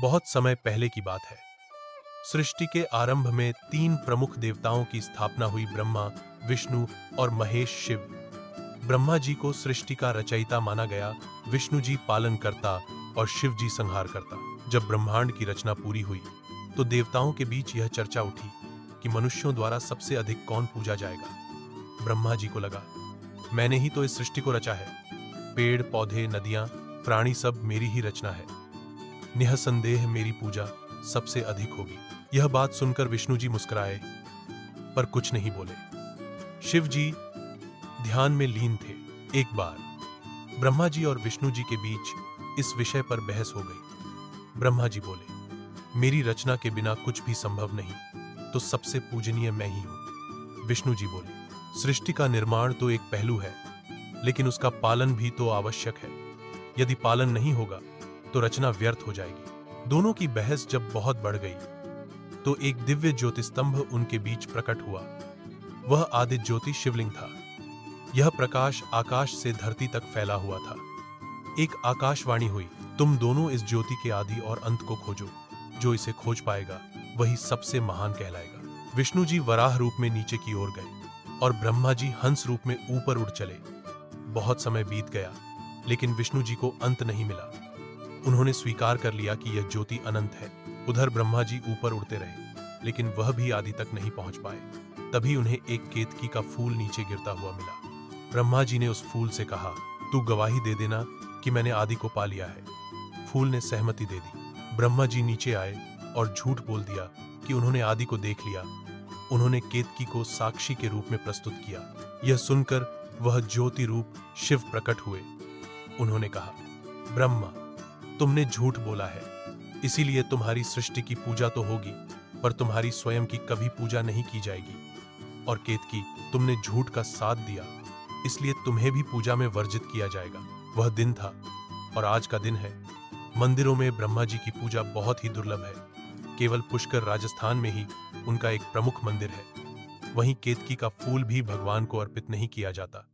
बहुत समय पहले की बात है। सृष्टि के आरंभ में तीन प्रमुख देवताओं की स्थापना हुई, ब्रह्मा, विष्णु और महेश शिव। ब्रह्मा जी को सृष्टि का रचयिता माना गया, विष्णु जी पालन करता और शिव जी संहार करता। जब ब्रह्मांड की रचना पूरी हुई तो देवताओं के बीच यह चर्चा उठी कि मनुष्यों द्वारा सबसे अधिक कौन पूजा जाएगा। ब्रह्मा जी को लगा, मैंने ही तो इस सृष्टि को रचा है। पेड़ पौधे, नदियां, प्राणी सब मेरी ही रचना है। निःसंदेह मेरी पूजा सबसे अधिक होगी। यह बात सुनकर विष्णु जी मुस्कुराए पर कुछ नहीं बोले। शिव जी ध्यान में लीन थे। एक बार ब्रह्मा जी और विष्णु जी के बीच इस विषय पर बहस हो गई। ब्रह्मा जी बोले, मेरी रचना के बिना कुछ भी संभव नहीं, तो सबसे पूजनीय मैं ही हूं। विष्णु जी बोले, सृष्टि का निर्माण तो एक पहलू है, लेकिन उसका पालन भी तो आवश्यक है। यदि पालन नहीं होगा तो रचना व्यर्थ हो जाएगी। दोनों की बहस जब बहुत बढ़ गई तो एक दिव्य ज्योतिस्तंभ उनके बीच प्रकट हुआ। वह आदित्य ज्योति शिवलिंग था। यह प्रकाश आकाश से धरती तक फैला हुआ था। एक आकाशवाणी हुई, तुम दोनों इस ज्योति के आदि और अंत को खोजो। जो इसे खोज पाएगा वही सबसे महान कहलाएगा। विष्णु जी वराह रूप में नीचे की ओर गए और ब्रह्मा जी हंस रूप में ऊपर उड़ चले। बहुत समय बीत गया लेकिन विष्णु जी को अंत नहीं मिला। उन्होंने स्वीकार कर लिया कि यह ज्योति अनंत है। उधर ब्रह्मा जी ऊपर उड़ते रहे लेकिन वह भी आदि तक नहीं पहुंच पाए। तभी उन्हें एक केतकी का फूल नीचे गिरता हुआ मिला। ब्रह्मा जी ने उस फूल से कहा, तू गवाही दे देना कि मैंने आदि को पा लिया है। फूल ने सहमति दे दी। ब्रह्मा जी नीचे आए और झूठ बोल दिया कि उन्होंने आदि को देख लिया। उन्होंने केतकी को साक्षी के रूप में प्रस्तुत किया। यह सुनकर वह ज्योति रूप शिव प्रकट हुए। उन्होंने कहा, ब्रह्मा, तुमने झूठ बोला है, इसीलिए तुम्हारी सृष्टि की पूजा तो होगी पर तुम्हारी स्वयं की कभी पूजा नहीं की जाएगी। और केतकी, तुमने झूठ का साथ दिया, इसलिए तुम्हें भी पूजा में वर्जित किया जाएगा। वह दिन था और आज का दिन है। मंदिरों में ब्रह्मा जी की पूजा बहुत ही दुर्लभ है। केवल पुष्कर राजस्थान में ही उनका एक प्रमुख मंदिर है। वहीं केतकी का फूल भी भगवान को अर्पित नहीं किया जाता।